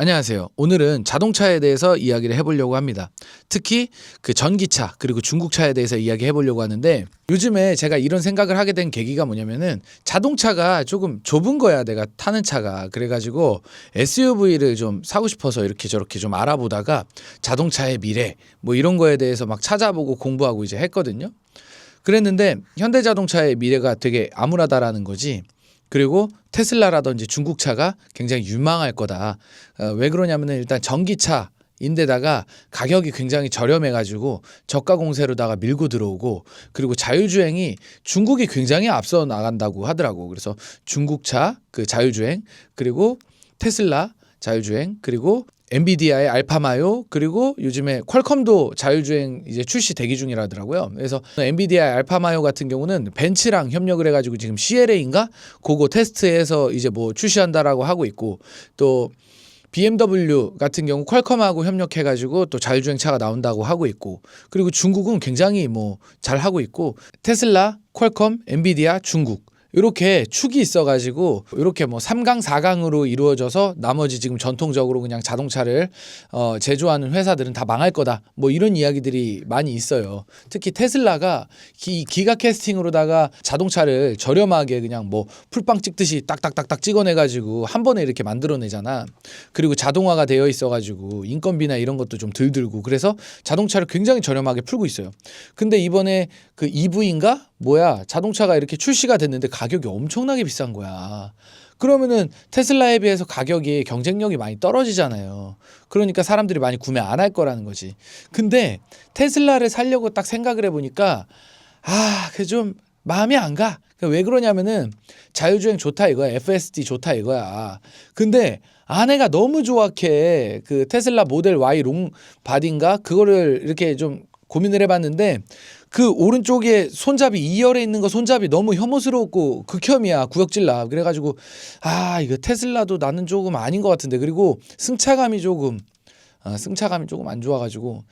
안녕하세요. 오늘은 자동차에 대해서 이야기를 해보려고 합니다. 특히 그 전기차 그리고 중국차에 대해서 이야기해 보려고 하는데, 요즘에 제가 이런 생각을 하게 된 계기가 뭐냐면은 자동차가 조금 좁은 거야, 내가 타는 차가. 그래가지고 SUV를 좀 사고 싶어서 이렇게 저렇게 좀 알아보다가 자동차의 미래 뭐 이런 거에 대해서 막 찾아보고 공부하고 이제 했거든요. 그랬는데 현대자동차의 미래가 되게 암울하다라는 거지. 그리고 테슬라라든지 중국차가 굉장히 유망할 거다. 왜 그러냐면은 일단 전기차인데다가 가격이 굉장히 저렴해가지고 저가 공세로다가 밀고 들어오고, 그리고 자율주행이 중국이 굉장히 앞서 나간다고 하더라고. 그래서 중국차 그 자율주행, 그리고 테슬라 자율주행, 그리고 엔비디아의 알파마요, 그리고 요즘에 퀄컴도 자율주행 이제 출시 대기 중이라더라고요. 그래서 엔비디아의 알파마요 같은 경우는 벤츠랑 협력을 해가지고 지금 CLA인가 그거 테스트해서 이제 뭐 출시한다라고 하고 있고, 또 BMW 같은 경우 퀄컴하고 협력해가지고 또 자율주행 차가 나온다고 하고 있고, 그리고 중국은 굉장히 뭐 잘 하고 있고, 테슬라, 퀄컴, 엔비디아, 중국 이렇게 축이 있어가지고 이렇게 뭐 3강 4강으로 이루어져서 나머지 지금 전통적으로 그냥 자동차를 제조하는 회사들은 다 망할 거다, 뭐 이런 이야기들이 많이 있어요. 특히 테슬라가 기가 캐스팅으로다가 자동차를 저렴하게 그냥 뭐 풀빵 찍듯이 딱딱딱딱 찍어내가지고 한 번에 이렇게 만들어내잖아. 그리고 자동화가 되어 있어가지고 인건비나 이런 것도 좀 덜 들고, 그래서 자동차를 굉장히 저렴하게 풀고 있어요. 근데 이번에 그 EV인가 뭐야 자동차가 이렇게 출시가 됐는데 가격이 엄청나게 비싼 거야. 그러면은 테슬라에 비해서 가격이 경쟁력이 많이 떨어지잖아요. 그러니까 사람들이 많이 구매 안 할 거라는 거지. 근데 테슬라를 사려고 딱 생각을 해보니까 그게 좀 마음이 안 가. 왜 그러냐면은 자율주행 좋다 이거야, FSD 좋다 이거야. 근데 아내가 너무 좋아해. 그 테슬라 모델 Y 롱 바디인가 그거를 이렇게 좀 고민을 해봤는데, 그 오른쪽에 손잡이 2열에 있는 거 손잡이 너무 혐오스럽고 극혐이야, 구역질나. 그래가지고 이거 테슬라도 나는 조금 아닌 것 같은데. 그리고 승차감이 조금 안 좋아가지고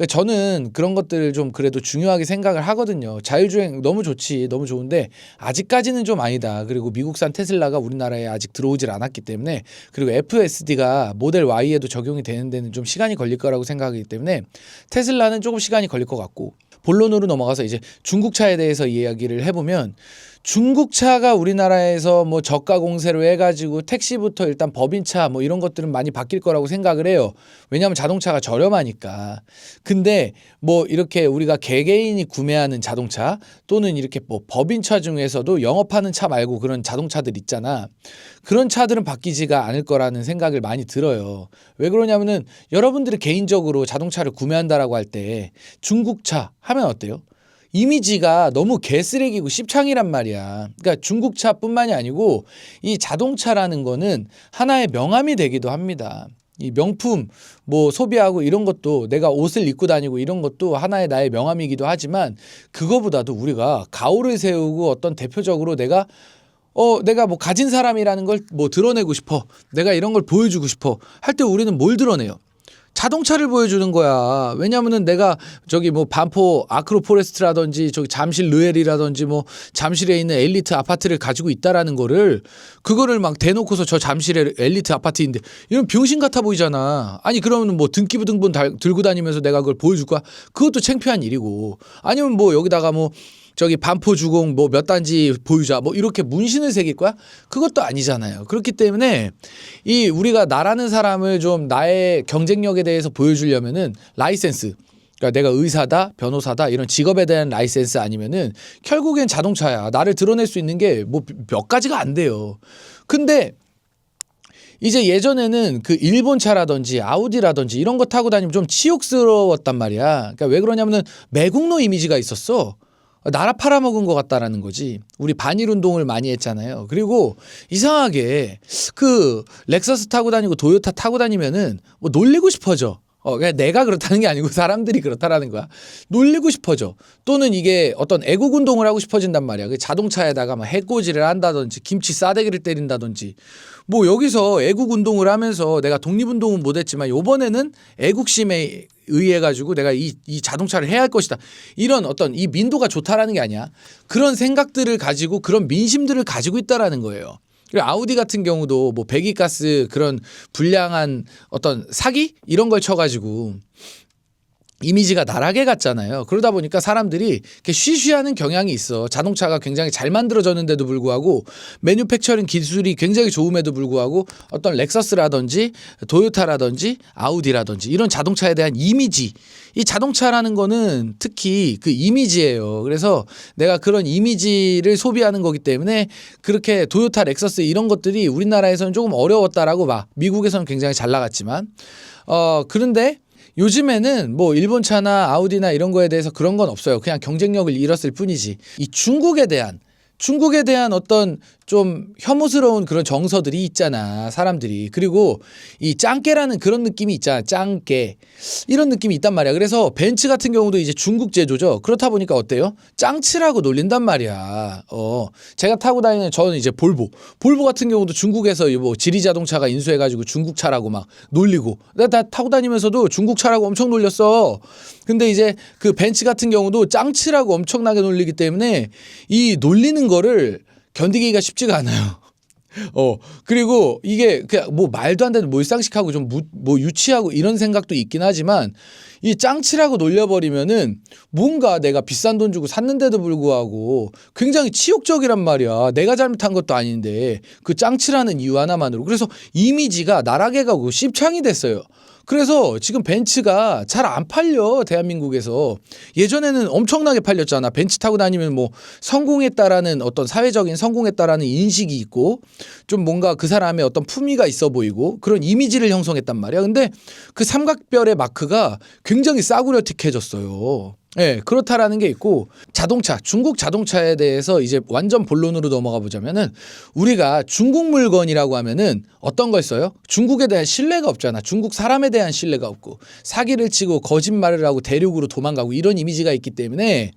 저는 그런 것들을 좀 그래도 중요하게 생각을 하거든요. 자율주행 너무 좋지, 너무 좋은데 아직까지는 좀 아니다. 그리고 미국산 테슬라가 우리나라에 아직 들어오질 않았기 때문에, 그리고 FSD가 모델 Y에도 적용이 되는 데는 좀 시간이 걸릴 거라고 생각하기 때문에 테슬라는 조금 시간이 걸릴 것 같고, 본론으로 넘어가서 이제 중국차에 대해서 이야기를 해보면, 중국차가 우리나라에서 뭐 저가 공세로 해가지고 택시부터 일단 법인차 뭐 이런 것들은 많이 바뀔 거라고 생각을 해요. 왜냐하면 자동차가 저렴하니까. 근데 뭐 이렇게 우리가 개개인이 구매하는 자동차 또는 이렇게 뭐 법인차 중에서도 영업하는 차 말고 그런 자동차들 있잖아. 그런 차들은 바뀌지가 않을 거라는 생각을 많이 들어요. 왜 그러냐면은 여러분들이 개인적으로 자동차를 구매한다라고 할 때 중국차 하면 어때요? 이미지가 너무 개쓰레기고 씹창이란 말이야. 그러니까 중국차뿐만이 아니고 이 자동차라는 거는 하나의 명함이 되기도 합니다. 이 명품 뭐 소비하고 이런 것도, 내가 옷을 입고 다니고 이런 것도 하나의 나의 명함이기도 하지만, 그거보다도 우리가 가오를 세우고 어떤 대표적으로 내가 뭐 가진 사람이라는 걸 뭐 드러내고 싶어, 내가 이런 걸 보여주고 싶어 할 때 우리는 뭘 드러내요? 자동차를 보여주는 거야. 왜냐면은 내가 저기 뭐 반포 아크로포레스트라든지 저기 잠실 르웰이라든지 뭐 잠실에 있는 엘리트 아파트를 가지고 있다라는 거를, 그거를 막 대놓고서 저 잠실에 엘리트 아파트인데 이런 병신 같아 보이잖아. 아니 그러면 뭐 등기부등본 들고 다니면서 내가 그걸 보여줄 거야? 그것도 창피한 일이고. 아니면 뭐 여기다가 뭐 저기 반포 주공 뭐 몇 단지 보유자 뭐 이렇게 문신을 새길 거야? 그것도 아니잖아요. 그렇기 때문에 이 우리가 나라는 사람을 좀 나의 경쟁력에 대해서 보여주려면은 라이센스, 그러니까 내가 의사다, 변호사다 이런 직업에 대한 라이센스 아니면은 결국엔 자동차야. 나를 드러낼 수 있는 게 뭐 몇 가지가 안 돼요. 근데 이제 예전에는 그 일본 차라든지 아우디라든지 이런 거 타고 다니면 좀 치욕스러웠단 말이야. 그러니까 왜 그러냐면은 매국노 이미지가 있었어. 나라 팔아먹은 것 같다라는 거지. 우리 반일 운동을 많이 했잖아요. 그리고 이상하게 그 렉서스 타고 다니고 도요타 타고 다니면은 뭐 놀리고 싶어져. 그냥 내가 그렇다는 게 아니고 사람들이 그렇다라는 거야. 놀리고 싶어져. 또는 이게 어떤 애국 운동을 하고 싶어진단 말이야. 그 자동차에다가 막 해코지를 한다든지 김치 싸대기를 때린다든지. 뭐 여기서 애국 운동을 하면서 내가 독립운동은 못했지만 요번에는 애국심에 의해 가지고 내가 이 자동차를 해야 할 것이다. 이런 어떤 이 민도가 좋다라는 게 아니야. 그런 생각들을 가지고 그런 민심들을 가지고 있다라는 거예요. 그리고 아우디 같은 경우도 뭐 배기가스 그런 불량한 어떤 사기 이런 걸 쳐가지고 이미지가 나락에 갔잖아요. 그러다 보니까 사람들이 이렇게 쉬쉬하는 경향이 있어. 자동차가 굉장히 잘 만들어졌는데도 불구하고 매뉴팩처링 기술이 굉장히 좋음에도 불구하고 어떤 렉서스라든지 도요타라든지 아우디라든지 이런 자동차에 대한 이미지, 이 자동차라는 거는 특히 그 이미지예요. 그래서 내가 그런 이미지를 소비하는 거기 때문에 그렇게 도요타, 렉서스 이런 것들이 우리나라에서는 조금 어려웠다라고 봐. 미국에서는 굉장히 잘 나갔지만 그런데 요즘에는 뭐 일본 차나 아우디나 이런 거에 대해서 그런 건 없어요. 그냥 경쟁력을 잃었을 뿐이지. 이 중국에 대한 어떤 좀 혐오스러운 그런 정서들이 있잖아, 사람들이. 그리고 이 짱깨라는 그런 느낌이 있잖아, 짱깨. 이런 느낌이 있단 말이야. 그래서 벤츠 같은 경우도 이제 중국 제조죠. 그렇다 보니까 어때요? 짱치라고 놀린단 말이야. 제가 타고 다니는 저는 이제 볼보 같은 경우도 중국에서 뭐 지리 자동차가 인수해가지고 중국 차라고 막 놀리고, 나 타고 다니면서도 중국 차라고 엄청 놀렸어. 근데 이제 그 벤츠 같은 경우도 짱치라고 엄청나게 놀리기 때문에 이 놀리는 거를 견디기가 쉽지가 않아요. 그리고 이게 그냥 뭐 말도 안 되는 몰상식하고 좀 뭐 유치하고 이런 생각도 있긴 하지만 이 짱치라고 놀려버리면은 뭔가 내가 비싼 돈 주고 샀는데도 불구하고 굉장히 치욕적이란 말이야. 내가 잘못한 것도 아닌데 그 짱치라는 이유 하나만으로. 그래서 이미지가 나락에 가고 씹창이 됐어요. 그래서 지금 벤츠가 잘 안 팔려, 대한민국에서. 예전에는 엄청나게 팔렸잖아. 벤츠 타고 다니면 뭐 성공했다라는 어떤 사회적인 성공했다라는 인식이 있고 좀 뭔가 그 사람의 어떤 품위가 있어 보이고 그런 이미지를 형성했단 말이야. 근데 그 삼각별의 마크가 굉장히 싸구려틱해졌어요. 네, 그렇다라는 게 있고, 자동차, 중국 자동차에 대해서 이제 완전 본론으로 넘어가 보자면은 우리가 중국 물건이라고 하면은 어떤 걸 써요? 중국에 대한 신뢰가 없잖아. 중국 사람에 대한 신뢰가 없고 사기를 치고 거짓말을 하고 대륙으로 도망가고 이런 이미지가 있기 때문에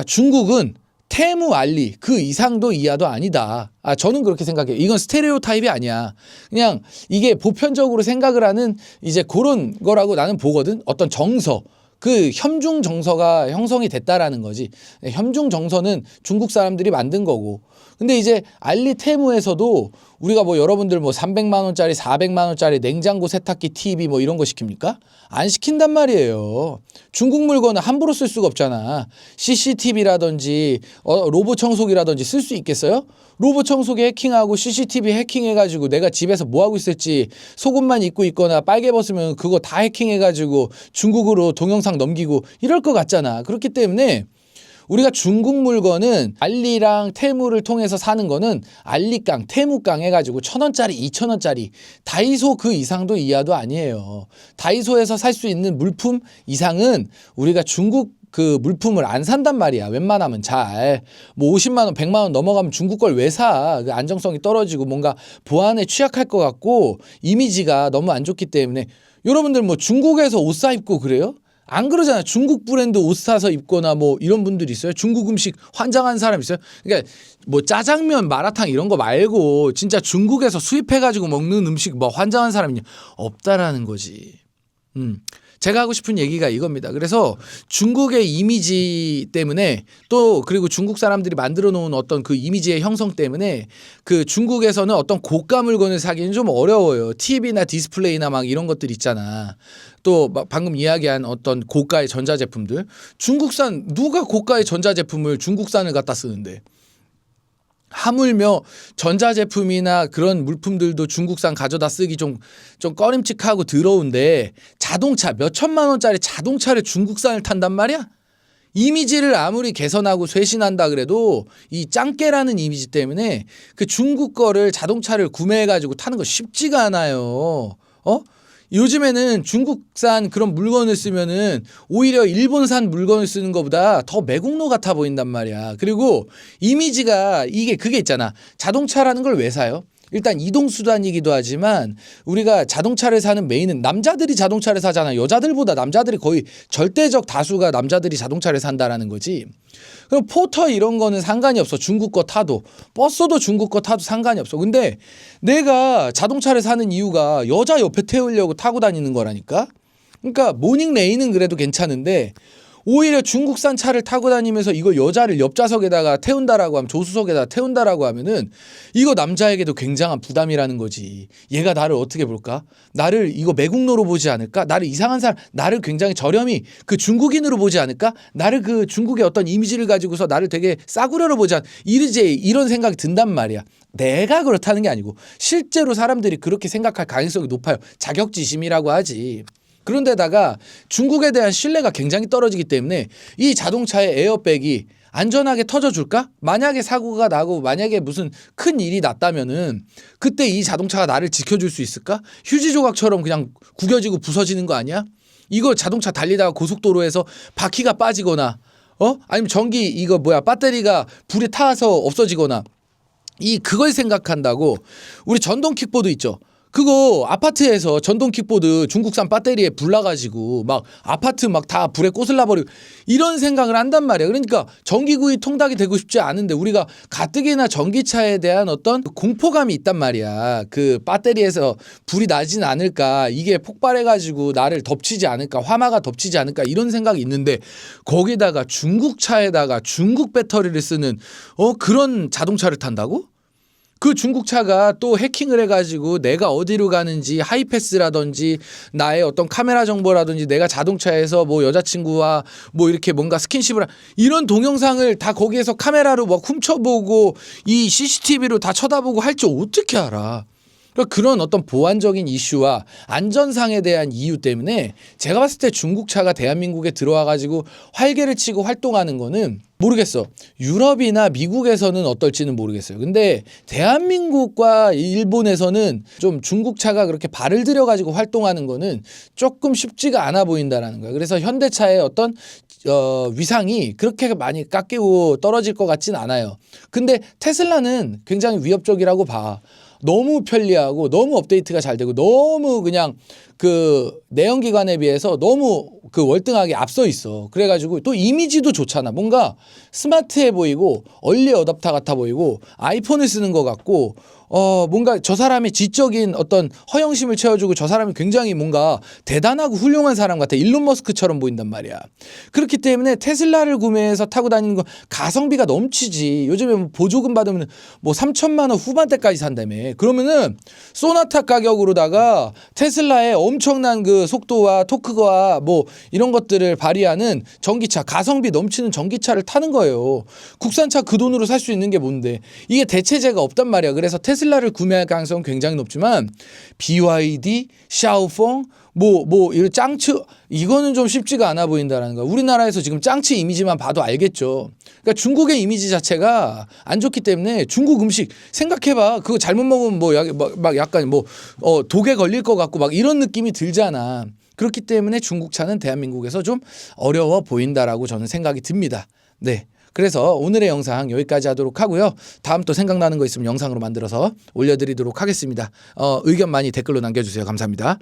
중국은 테무, 알리 그 이상도 이하도 아니다. 저는 그렇게 생각해요. 이건 스테레오 타입이 아니야. 그냥 이게 보편적으로 생각을 하는 이제 그런 거라고 나는 보거든. 어떤 정서. 그 협중 정서가 형성이 됐다라는 거지. 협중 정서는 중국 사람들이 만든 거고. 근데 이제 알리 테무에서도 우리가 뭐 여러분들 뭐 300만 원짜리 400만 원짜리 냉장고 세탁기 TV 뭐 이런 거 시킵니까? 안 시킨단 말이에요. 중국 물건은 함부로 쓸 수가 없잖아. CCTV라든지 로봇 청소기라든지 쓸 수 있겠어요? 로봇 청소기 해킹하고 CCTV 해킹해가지고 내가 집에서 뭐 하고 있을지 속옷만 입고 있거나 빨개 벗으면 그거 다 해킹해가지고 중국으로 동영상 넘기고 이럴 것 같잖아. 그렇기 때문에 우리가 중국 물건은 알리랑 테무를 통해서 사는 거는 알리깡, 테무깡 해가지고 1,000원짜리, 2,000원짜리 다이소 그 이상도 이하도 아니에요. 다이소에서 살 수 있는 물품 이상은 우리가 중국 그 물품을 안 산단 말이야. 웬만하면 잘. 뭐 50만 원, 100만 원 넘어가면 중국 걸 왜 사? 그 안정성이 떨어지고 뭔가 보안에 취약할 것 같고 이미지가 너무 안 좋기 때문에. 여러분들 뭐 중국에서 옷 사 입고 그래요? 안 그러잖아요. 중국 브랜드 옷 사서 입거나 뭐 이런 분들이 있어요. 중국 음식 환장한 사람 있어요. 그러니까 뭐 짜장면, 마라탕 이런 거 말고 진짜 중국에서 수입해가지고 먹는 음식 뭐 환장한 사람이 없다라는 거지. 제가 하고 싶은 얘기가 이겁니다. 그래서 중국의 이미지 때문에 또 그리고 중국 사람들이 만들어 놓은 어떤 그 이미지의 형성 때문에 그 중국에서는 어떤 고가 물건을 사기는 좀 어려워요. TV나 디스플레이나 막 이런 것들 있잖아. 또 방금 이야기한 어떤 고가의 전자제품들. 중국산 누가 고가의 전자제품을 중국산을 갖다 쓰는데. 하물며 전자제품이나 그런 물품들도 중국산 가져다 쓰기 좀 꺼림칙하고 더러운데 자동차 몇 천만 원짜리 자동차를 중국산을 탄단 말이야? 이미지를 아무리 개선하고 쇄신한다 그래도 이 짱깨라는 이미지 때문에 그 중국 거를 자동차를 구매해가지고 타는 거 쉽지가 않아요. 요즘에는 중국산 그런 물건을 쓰면은 오히려 일본산 물건을 쓰는 것보다 더 매국노 같아 보인단 말이야. 그리고 이미지가 그게 있잖아. 자동차라는 걸 왜 사요? 일단 이동수단이기도 하지만 우리가 자동차를 사는 메인은 남자들이 자동차를 사잖아. 여자들보다 남자들이 거의 절대적 다수가 남자들이 자동차를 산다라는 거지. 그럼 포터 이런 거는 상관이 없어. 중국 거 타도. 버스도 중국 거 타도 상관이 없어. 근데 내가 자동차를 사는 이유가 여자 옆에 태우려고 타고 다니는 거라니까. 그러니까 모닝 레인은 그래도 괜찮은데 오히려 중국산 차를 타고 다니면서 이거 여자를 옆좌석에다가 태운다라고 하면, 조수석에다 태운다라고 하면은 이거 남자에게도 굉장한 부담이라는 거지. 얘가 나를 어떻게 볼까? 나를 이거 매국노로 보지 않을까? 나를 이상한 사람, 나를 굉장히 저렴이 그 중국인으로 보지 않을까? 나를 그 중국의 어떤 이미지를 가지고서 나를 되게 싸구려로 보지 않, 이런 생각이 든단 말이야. 내가 그렇다는 게 아니고 실제로 사람들이 그렇게 생각할 가능성이 높아요. 자격지심이라고 하지. 그런데다가 중국에 대한 신뢰가 굉장히 떨어지기 때문에 이 자동차의 에어백이 안전하게 터져줄까? 만약에 사고가 나고 만약에 무슨 큰 일이 났다면은 그때 이 자동차가 나를 지켜줄 수 있을까? 휴지 조각처럼 그냥 구겨지고 부서지는 거 아니야? 이거 자동차 달리다가 고속도로에서 바퀴가 빠지거나 아니면 배터리가 불에 타서 없어지거나 그걸 생각한다고. 우리 전동 킥보드 있죠. 그거 아파트에서 전동 킥보드 중국산 배터리에 불 나가지고 막 아파트 막 다 불에 꼬슬라 버리고 이런 생각을 한단 말이야. 그러니까 전기구이 통닭이 되고 싶지 않은데 우리가 가뜩이나 전기차에 대한 어떤 공포감이 있단 말이야. 그 배터리에서 불이 나진 않을까, 이게 폭발해가지고 나를 덮치지 않을까, 화마가 덮치지 않을까, 이런 생각이 있는데 거기다가 중국차에다가 중국 배터리를 쓰는 그런 자동차를 탄다고? 그 중국차가 또 해킹을 해가지고 내가 어디로 가는지 하이패스라든지 나의 어떤 카메라 정보라든지 내가 자동차에서 뭐 여자친구와 뭐 이렇게 뭔가 스킨십을 이런 동영상을 다 거기에서 카메라로 막 훔쳐보고 이 CCTV로 다 쳐다보고 할 줄 어떻게 알아? 그러니까 그런 어떤 보안적인 이슈와 안전상에 대한 이유 때문에 제가 봤을 때 중국차가 대한민국에 들어와가지고 활개를 치고 활동하는 거는 모르겠어. 유럽이나 미국에서는 어떨지는 모르겠어요. 근데 대한민국과 일본에서는 좀 중국차가 그렇게 발을 들여가지고 활동하는 거는 조금 쉽지가 않아 보인다라는 거야. 그래서 현대차의 어떤 위상이 그렇게 많이 깎이고 떨어질 것 같진 않아요. 근데 테슬라는 굉장히 위협적이라고 봐. 너무 편리하고 너무 업데이트가 잘 되고 너무 그냥 그 내연기관에 비해서 너무 그 월등하게 앞서 있어. 그래가지고 또 이미지도 좋잖아. 뭔가 스마트해 보이고 얼리 어답터 같아 보이고 아이폰을 쓰는 것 같고 뭔가 저 사람의 지적인 어떤 허영심을 채워주고 저 사람이 굉장히 뭔가 대단하고 훌륭한 사람 같아. 일론 머스크처럼 보인단 말이야. 그렇기 때문에 테슬라를 구매해서 타고 다니는 건 가성비가 넘치지. 요즘에 뭐 보조금 받으면 뭐 3천만 원 후반대까지 산다며. 그러면은 소나타 가격으로다가 테슬라의 엄청난 그 속도와 토크와 뭐 이런 것들을 발휘하는 전기차, 가성비 넘치는 전기차를 타는 거예요. 국산차 그 돈으로 살 수 있는 게 뭔데? 이게 대체제가 없단 말이야. 그래서 테슬라를 구매할 가능성은 굉장히 높지만 BYD, 샤오펑, 이런 짱츠, 이거는 좀 쉽지가 않아 보인다는 거야. 우리나라에서 지금 짱츠 이미지만 봐도 알겠죠. 그러니까 중국의 이미지 자체가 안 좋기 때문에 중국 음식 생각해봐. 그거 잘못 먹으면 막 약간 독에 걸릴 것 같고 막 이런 느낌이 들잖아. 그렇기 때문에 중국차는 대한민국에서 좀 어려워 보인다라고 저는 생각이 듭니다. 네. 그래서 오늘의 영상 여기까지 하도록 하고요. 다음 또 생각나는 거 있으면 영상으로 만들어서 올려드리도록 하겠습니다. 의견 많이 댓글로 남겨주세요. 감사합니다.